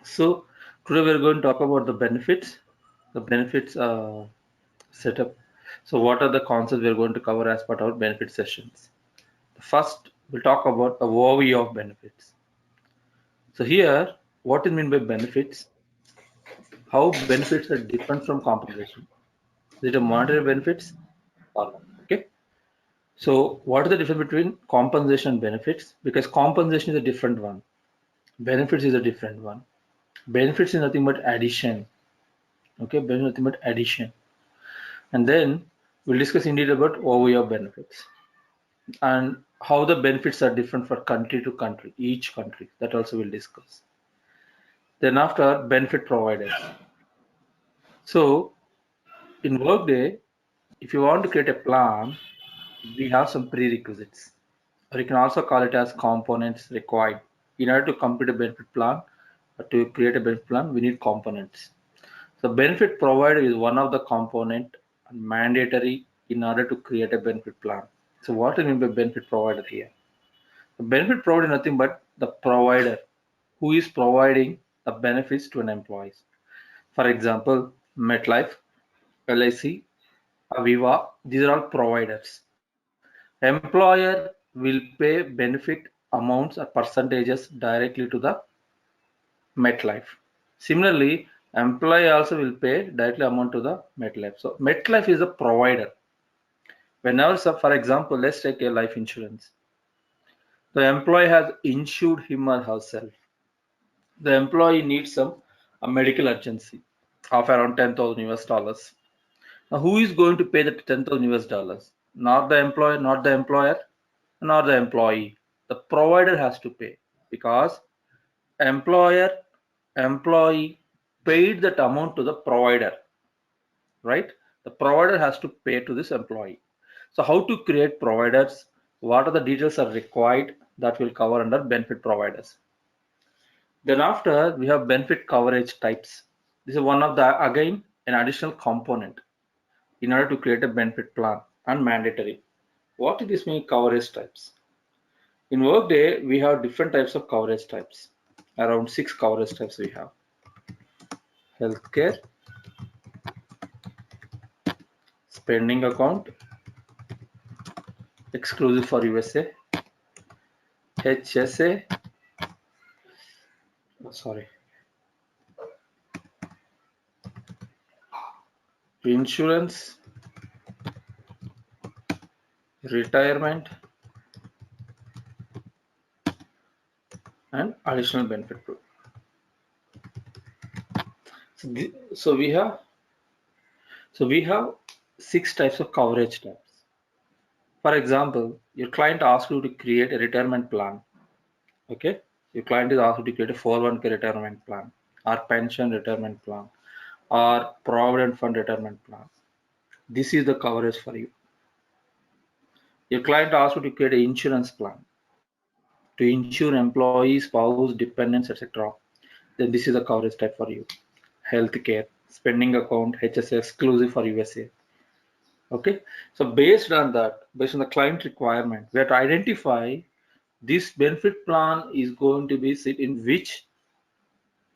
So today we are going to talk about the benefits, the benefits setup. So what are the concepts we are going to cover as part of our benefit sessions? First, we'll talk about a overview of benefits. So here, what is meant by benefits? How benefits are different from compensation? Is it a monetary benefits or not? Okay. So what is the difference between compensation and benefits? Because compensation is a different one. Benefits is a different one. Benefits is nothing but addition. Okay, benefits is nothing but addition. And then we'll discuss in detail about overview of benefits and how the benefits are different for country to country, each country. That also we'll discuss. Then after benefit providers. So in Workday, if you want to create a plan, we have some prerequisites. Or you can also call it as components required. In order to complete a benefit plan or to create a benefit plan, we need components. So benefit provider is one of the component mandatory in order to create a benefit plan. So what do you mean by benefit provider here? The benefit provider is nothing but the provider who is providing the benefits to an employee. For example, MetLife, LIC, Aviva, these are all providers. Employer will pay benefit amounts or percentages directly to the MetLife. Similarly, employee also will pay directly amount to the MetLife. So MetLife is a provider. Whenever, so for example, let's take a life insurance. The employee has insured him or herself. The employee needs some a medical urgency of around 10,000 US dollars. Now, who is going to pay the 10,000 US dollars? Not the employer, not the employer, nor the employee. The provider has to pay because employer, employee paid that amount to the provider, right? The provider has to pay to this employee. So how to create providers? What are the details are required that will cover under benefit providers? Then after we have benefit coverage types. This is one of the again an additional component in order to create a benefit plan and mandatory. What is this mean coverage types? In Workday, we have different types of coverage types. Around 6 coverage types we have. Healthcare, spending account, exclusive for USA, HSA, sorry, insurance, retirement, and additional benefit group. So we have 6 types of coverage types. For example, your client asks you to create a retirement plan. Okay, your client is asked you to create a 401k retirement plan, or pension retirement plan, or provident fund retirement plan. This is the coverage for you. Your client asks you to create an insurance plan to insure employees, spouse, dependents, etc. Then this is the coverage type for you. Healthcare, spending account, HSA exclusive for USA. Okay, so based on that, based on the client requirement, we have to identify this benefit plan is going to be sit in which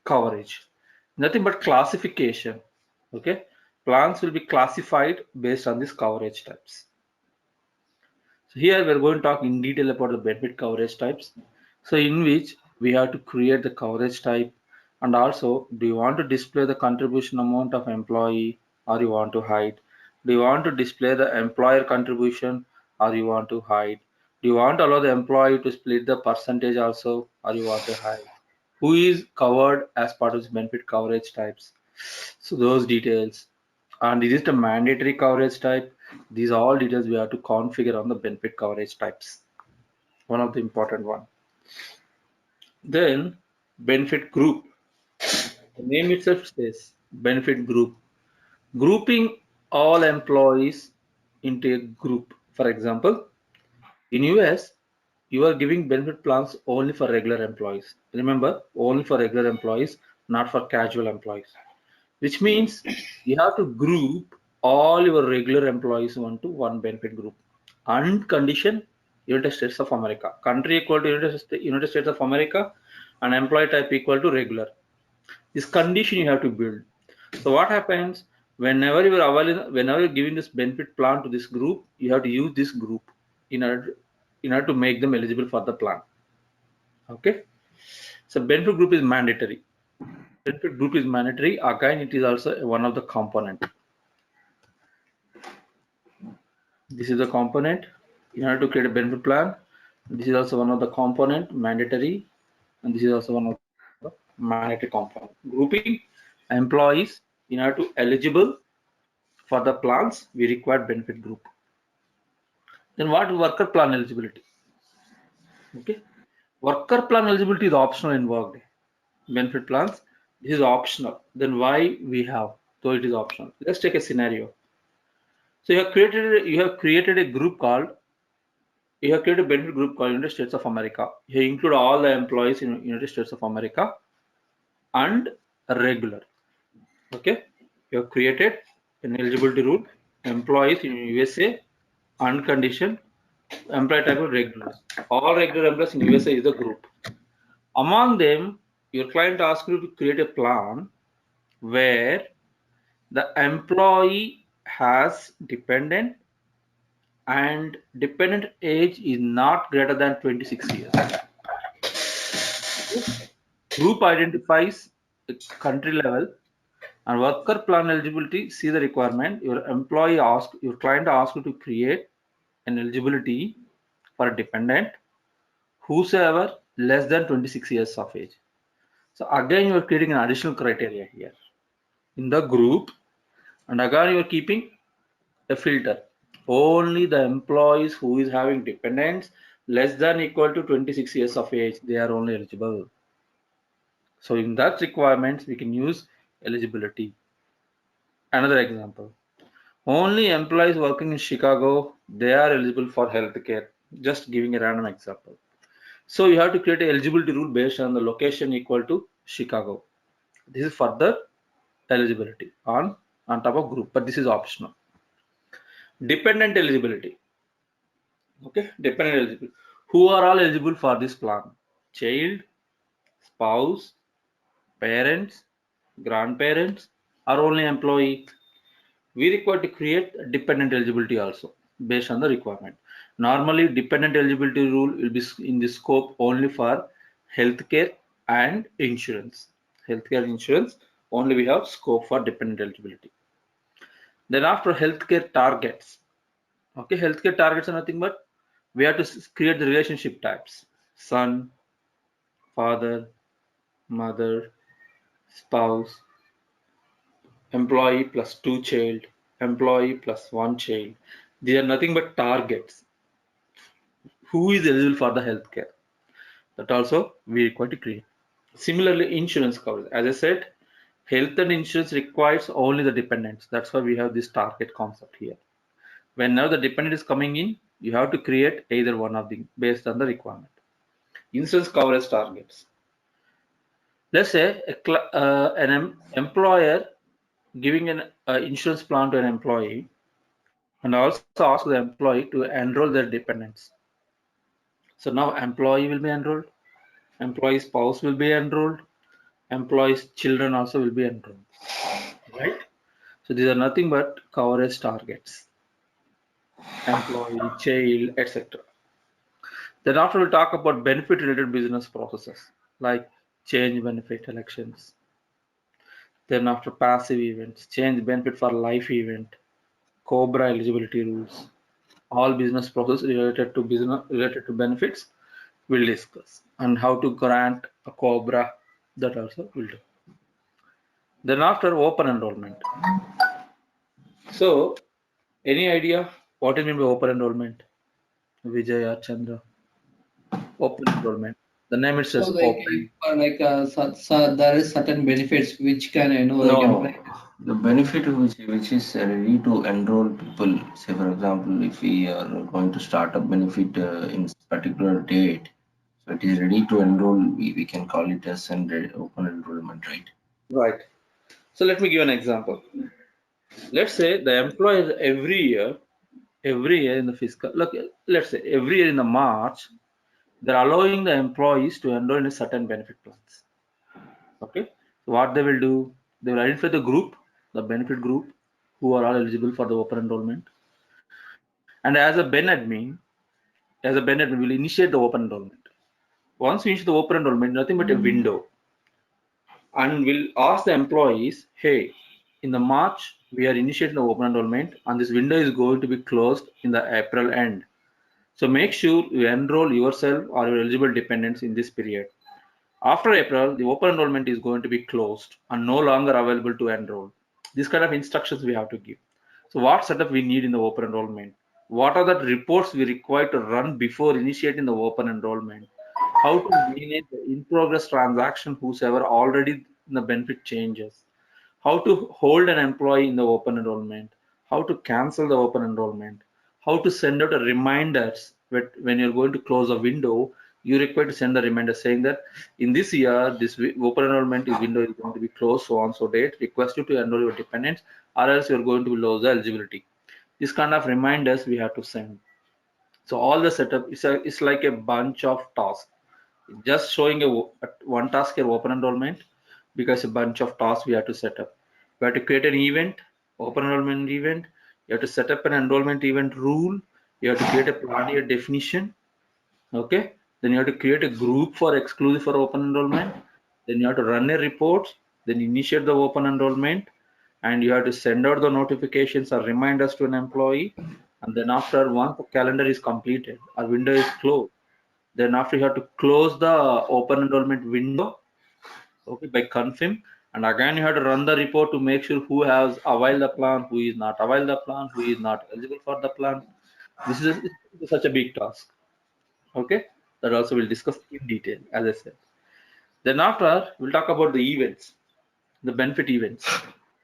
coverage. Nothing but classification. Okay, plans will be classified based on these coverage types. So here we're going to talk in detail about the benefit coverage types. So in which we have to create the coverage type, and also do you want to display the contribution amount of employee or you want to hide? Do you want to display the employer contribution or you want to hide? Do you want to allow the employee to split the percentage also or you want to hide? Who is covered as part of the benefit coverage types? So those details. And is it a mandatory coverage type? These are all details we have to configure on the benefit coverage types. One of the important one. Then benefit group. The name itself says benefit group. Grouping all employees into a group. For example, in US, you are giving benefit plans only for regular employees. Remember, only for regular employees, not for casual employees. Which means you have to group all your regular employees onto one benefit group. And condition United States of America. Country equal to United States of America and employee type equal to regular. This condition you have to build. So what happens whenever you're giving this benefit plan to this group, you have to use this group in order to make them eligible for the plan. Okay. So benefit group is mandatory. Benefit group is mandatory. Again, it is also one of the component. This is the component in order to create a benefit plan. This is also one of the component mandatory, and this is also one of the mandatory component. Grouping employees in order to eligible for the plans, we require benefit group. Then what is worker plan eligibility? Okay, worker plan eligibility is optional in Workday. Benefit plans, this is optional. Then why we have? So it is optional. Let's take a scenario. So you have created a group called you have created a benefit group called United States of America. You include all the employees in United States of America and regular. Okay, you have created an eligibility rule. Employees in USA and condition employee type of regular. All regular employees in USA is a group. Among them, your client asks you to create a plan where the employee has dependent and dependent age is not greater than 26 years. Group identifies the country level and worker plan eligibility. See the requirement. Your client asks you to create an eligibility for a dependent whosoever less than 26 years of age. So again, you are creating an additional criteria here in the group, and again you are keeping a filter. Only the employees who is having dependents less than equal to 26 years of age, they are only eligible. So in that requirements, we can use eligibility. Another example. Only employees working in Chicago, they are eligible for healthcare. Just giving a random example. So you have to create an eligibility rule based on the location equal to Chicago. This is further eligibility on top of group, but this is optional. Dependent eligibility. Okay, dependent eligibility. Who are all eligible for this plan? Child, spouse, parents, grandparents, or only employee. We require to create dependent eligibility also based on the requirement. Normally, dependent eligibility rule will be in the scope only for healthcare and insurance. Healthcare insurance only we have scope for dependent eligibility. Then after healthcare targets, okay, healthcare targets are nothing but we have to create the relationship types: son, father, mother, spouse, employee plus 2 child, employee plus 1 child. These are nothing but targets. Who is eligible for the healthcare? That also we require to create. Similarly, insurance coverage. As I said, health and insurance requires only the dependents. That's why we have this target concept here. When now the dependent is coming in, you have to create either one of them based on the requirement. Insurance coverage targets. Let's say an employer giving an insurance plan to an employee and also ask the employee to enroll their dependents. So now employee will be enrolled, employee spouse will be enrolled, employee's children also will be enrolled, right? So these are nothing but coverage targets, employee, child, etc. Then after we'll talk about benefit related business processes like change benefit elections. Then after passive events, change benefit for life event, COBRA eligibility rules, all business process related to benefits we'll discuss, and how to grant a COBRA, that also we'll do. Then after open enrollment. So any idea what is mean by open enrollment? Vijay or Chandra? Open enrollment. The name it So says like if open. there is certain benefits which can like No, employee. the benefit which is ready to enroll people. Say for example, if we are going to start a benefit in particular date, so it is ready to enroll. We can call it as an open enrollment, right? Right. So let me give an example. Let's say the employer every year in the fiscal, look, let's say every year in the March, they're allowing the employees to enroll in a certain benefit plans. Okay. So what they will do, they will identify the group, the benefit group, who are all eligible for the open enrollment. And as a Ben admin, will initiate the open enrollment. Once we initiate the open enrollment, nothing but a window, and we'll ask the employees, hey, in the March we are initiating the open enrollment, and this window is going to be closed in the April end. So make sure you enroll yourself or your eligible dependents in this period. After April, the open enrollment is going to be closed and no longer available to enroll. These kind of instructions we have to give. So what setup we need in the open enrollment? What are the reports we require to run before initiating the open enrollment? How to manage the in-progress transaction whosoever already in the benefit changes? How to hold an employee in the open enrollment? How to cancel the open enrollment? How to send out a reminders when you're going to close a window, you require to send a reminder saying that in this year, this open enrollment window is going to be closed so on so date. Request you to enroll your dependents, or else you're going to lose the eligibility. This kind of reminders we have to send. So all the setup is it's like a bunch of tasks. Just showing one task here, open enrollment, because a bunch of tasks we have to set up. We have to create an event, open enrollment event. You have to set up an enrollment event rule. You have to create a plan year definition. Okay. Then you have to create a group for exclusive for open enrollment. Then you have to run a report. Then initiate the open enrollment, and you have to send out the notifications or reminders to an employee. And then after once the calendar is completed, our window is closed. Then after you have to close the open enrollment window, okay, by confirm. And again you have to run the report to make sure who has availed the plan, who is not availed the plan, who is not eligible for the plan. This is such a big task. Okay, that also we'll discuss in detail, as I said. Then after we'll talk about the events, the benefit events.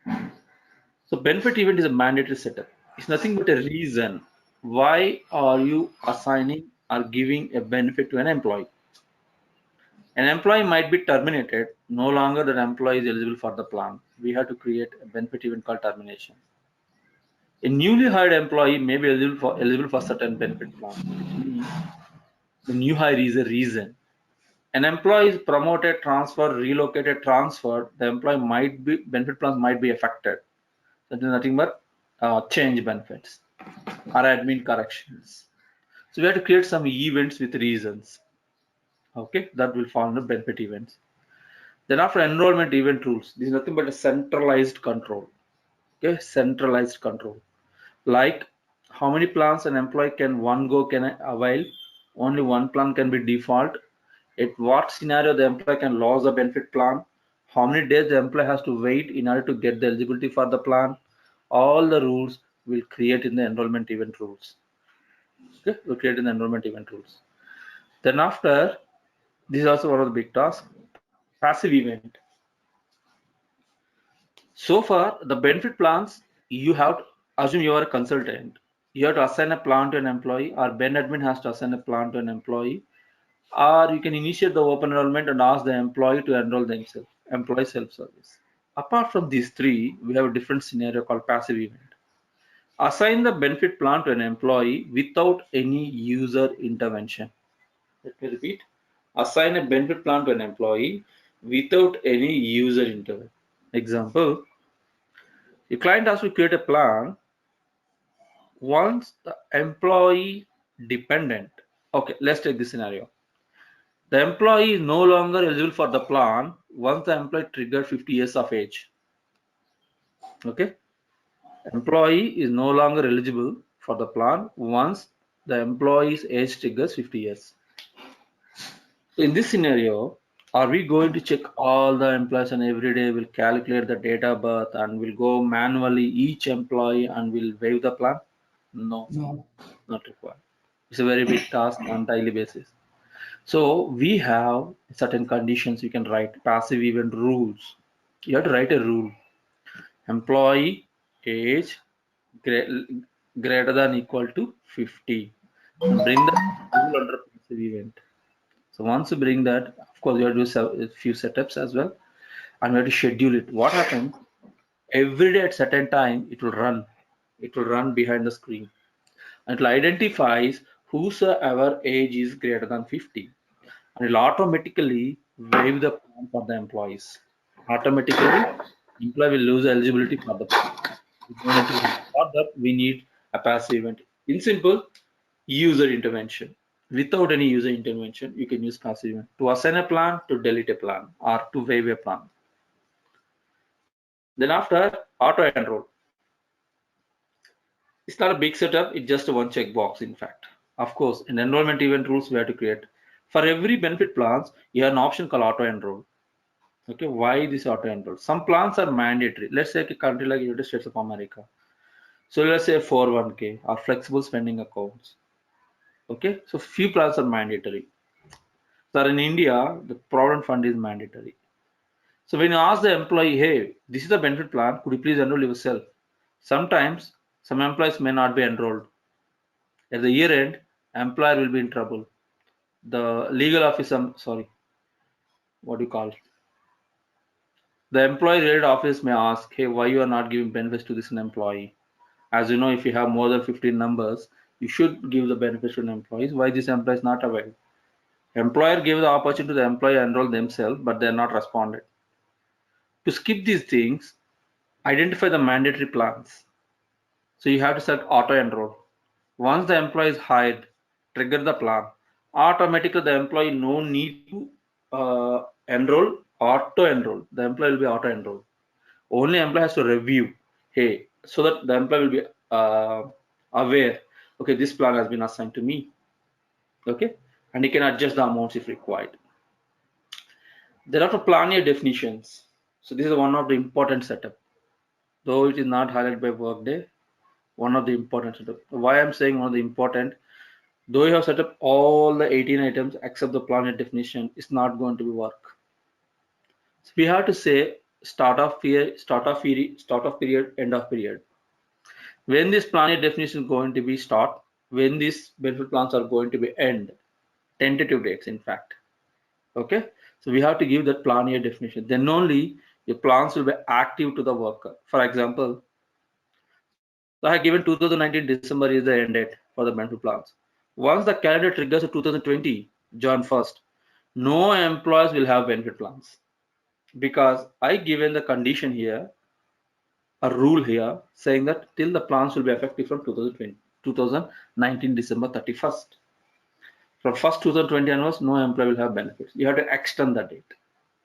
So benefit event is a mandatory setup. It's nothing but a reason why are you assigning or giving a benefit to an employee. An employee might be terminated, no longer that employee is eligible for the plan. We have to create a benefit event called termination. A newly hired employee may be eligible for certain benefit plan, which means the new hire is a reason. An employee is promoted, transferred, relocated, transferred, the employee might be benefit plans might be affected. That is nothing but change benefits or admin corrections. So we have to create some events with reasons. Okay, that will fall under benefit events. Then after enrollment event rules, this is nothing but a centralized control. Okay, centralized control. Like how many plans an employee can avail, only one plan can be default. At what scenario the employee can lose the benefit plan, how many days the employee has to wait in order to get the eligibility for the plan. All the rules will create in the enrollment event rules. Okay, we'll create in the enrollment event rules. Then after, this is also one of the big tasks, passive event. So far, the benefit plans, you have to assume you are a consultant. You have to assign a plan to an employee, or Ben admin has to assign a plan to an employee, or you can initiate the open enrollment and ask the employee to enroll themselves, employee self-service. Apart from these three, we have a different scenario called passive event. Assign the benefit plan to an employee without any user intervention. Let me repeat. Assign a benefit plan to an employee without any user intervention. Example, your client has to create a plan once the employee dependent. Okay, let's take this scenario. The employee is no longer eligible for the plan once the employee triggered 50 years of age. Okay, employee is no longer eligible for the plan once the employee's age triggers 50 years. So in this scenario, are we going to check all the employees and every day we'll calculate the date of birth and we'll go manually each employee and we'll waive the plan? No, No. not required. It's a very big task on daily basis. So we have certain conditions you can write passive event rules. You have to write a rule. Employee age greater than equal to 50. And bring the rule under passive event. So once you bring that, of course, you have to do a few setups as well, and we have to schedule it. What happens? Every day at certain time, it will run. It will run behind the screen. And it will identifies whosoever age is greater than 50, and it will automatically waive the plan for the employees. automatically employee will lose eligibility for the plan. We don't need to, for that we need a passive event. In simple, user intervention. Without any user intervention, you can use passive event to assign a plan, to delete a plan, or to waive a plan. Then after auto enroll, it's not a big setup, it's just a one checkbox in fact. Of course, in enrollment event rules we have to create. For every benefit plans, you have an option called auto enroll. Okay, why this auto enroll? Some plans are mandatory. Let's say a country like United States of America. So let's say 401k or flexible spending accounts. Okay, so few plans are mandatory. So in India, the Provident Fund is mandatory. So when you ask the employee, hey, this is the benefit plan, could you please enroll yourself? Sometimes some employees may not be enrolled. At the year end, employer will be in trouble. The legal officer, sorry, what do you call it? The employee related office may ask, hey, why you are not giving benefits to this employee? As you know, if you have more than 15 numbers, you should give the benefits to an employees. Why this employee is not available? Employer gave the opportunity to the employee to enroll themselves, but they are not responded. To skip these things, identify the mandatory plans. So you have to select auto enroll. Once the employee is hired, trigger the plan. Automatically, the employee no need to enroll, auto enroll. The employee will be auto enroll. Only employee has to review. Hey, so that the employee will be aware. Okay, this plan has been assigned to me. Okay, and he can adjust the amounts if required. There are plan year definitions. So this is one of the important setup. Though it is not highlighted by Workday, one of the important setup. Why I'm saying one of the important, though you have set up all the 18 items except the plan year definition, it's not going to be work. So we have to say start of period, end of period. When this plan year definition is going to be start, when these benefit plans are going to be end, tentative dates in fact. Okay, so we have to give that plan year definition. Then only your plans will be active to the worker. For example, so I have given 2019 December is the end date for the benefit plans. Once the calendar triggers to 2020 Jan 1st, no employees will have benefit plans because I given the condition here, a rule here saying that till the plans will be effective from 2019 December 31st. From 1st 2020 onwards, no employee will have benefits. You have to extend that date.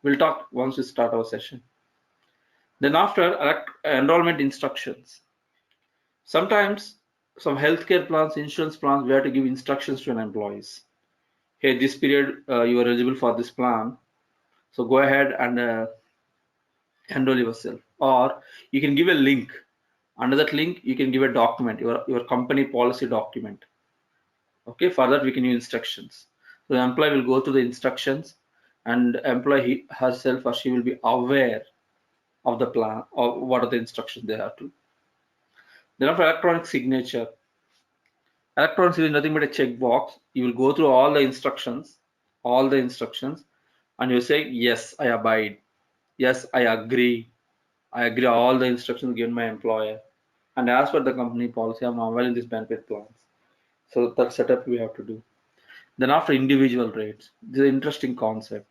We'll talk once we start our session. Then after enrollment instructions. Sometimes some healthcare plans, insurance plans, we have to give instructions to an employees. Hey, this period you are eligible for this plan. So go ahead and enroll yourself. Or you can give a link. Under that link, you can give a document, your company policy document. Okay, for that we can use instructions. So the employee will go to the instructions and employee herself or she will be aware of the plan or what are the instructions they have to. Then after electronic signature, electronic signature is nothing but a checkbox. You will go through all the instructions, and you say, yes, I abide. Yes, I agree. I agree all the instructions given by employer. And as per the company policy, I'm availing these benefit plans. So that setup we have to do. Then after individual rates, this is an interesting concept.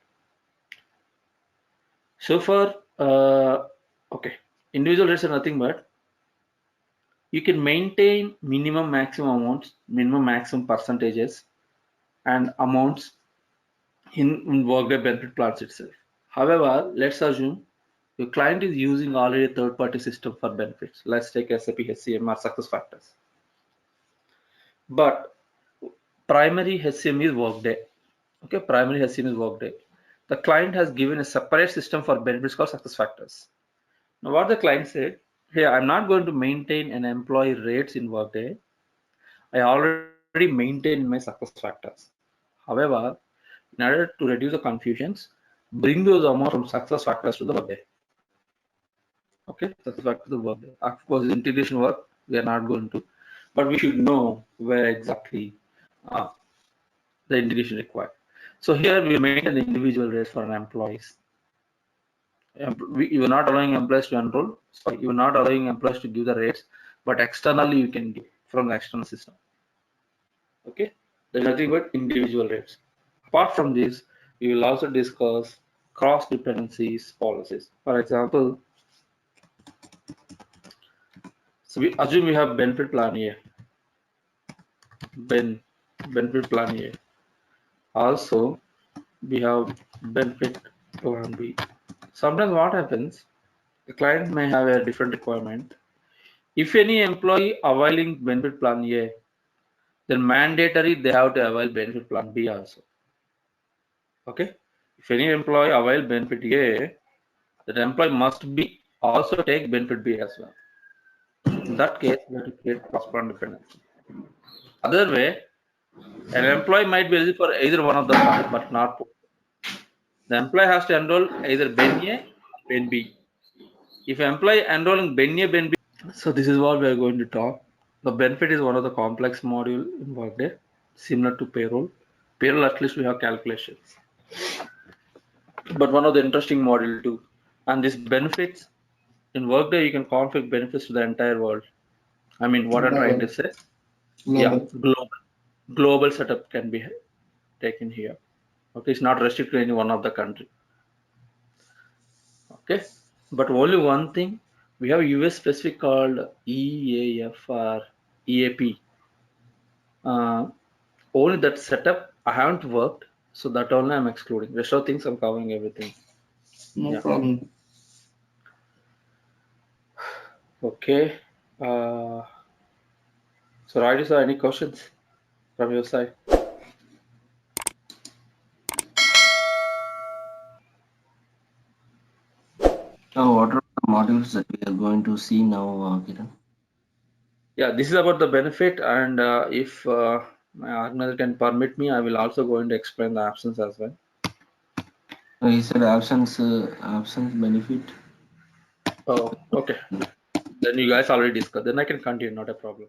So far, okay, individual rates are nothing but you can maintain minimum maximum amounts, minimum maximum percentages and amounts in Workday benefit plans itself. However, let's assume your client is using already a third-party system for benefits. Let's take SAP HCM or SuccessFactors. But primary HCM is Workday. Okay, primary HCM is Workday. The client has given a separate system for benefits called SuccessFactors. Now, what the client said, hey, I'm not going to maintain an employee rates in Workday. I already maintain my SuccessFactors. However, in order to reduce the confusions, bring those amounts from SuccessFactors to the Workday. Okay, SuccessFactors to the Workday. Of course, integration work we are not going to, but we should know where exactly the integration required. So here we maintain the individual rates for an employees. You are not allowing employees to enroll. Sorry, you are not allowing employees to give the rates, but externally you can give from the external system. Okay, there's nothing but individual rates. Apart from this, we will also discuss cross dependencies policies. For example, so we assume we have benefit plan A, benefit plan A. Also, we have benefit plan B. Sometimes what happens, the client may have a different requirement. If any employee availing benefit plan A, then mandatory they have to avail benefit plan B also. Okay, if any employee avail benefit A, that employee must be also take benefit B as well. In that case, we have to create cross-plan dependency. Other way, an employee might be eligible for either one of the five, but not both. The employee has to enroll either Ben A or Ben B. If employee enrolling Ben A, Ben B, so this is what we are going to talk. The benefit is one of the complex module in Workday, similar to payroll. Payroll, at least we have calculations, but one of the interesting module too. And these benefits in Workday, you can configure benefits to the entire world. I mean, what I'm trying to Global. say, yeah, Global. global setup can be taken here. Okay, it's not restricted to any one of the country. Okay, but only one thing, we have US specific called EAF or EAP. Only that setup I haven't worked, so that only I'm excluding. Rest of things I'm covering everything. No Yeah. problem. Okay. So Raju sir, any questions from your side? Now, what are the modules that we are going to see now, Kiran? Yeah, this is about the benefit, and if my organizer can permit me, I will also going to explain the absence as well. He said absence benefit. Oh, okay. Then you guys already discussed. Then I can continue, not a problem.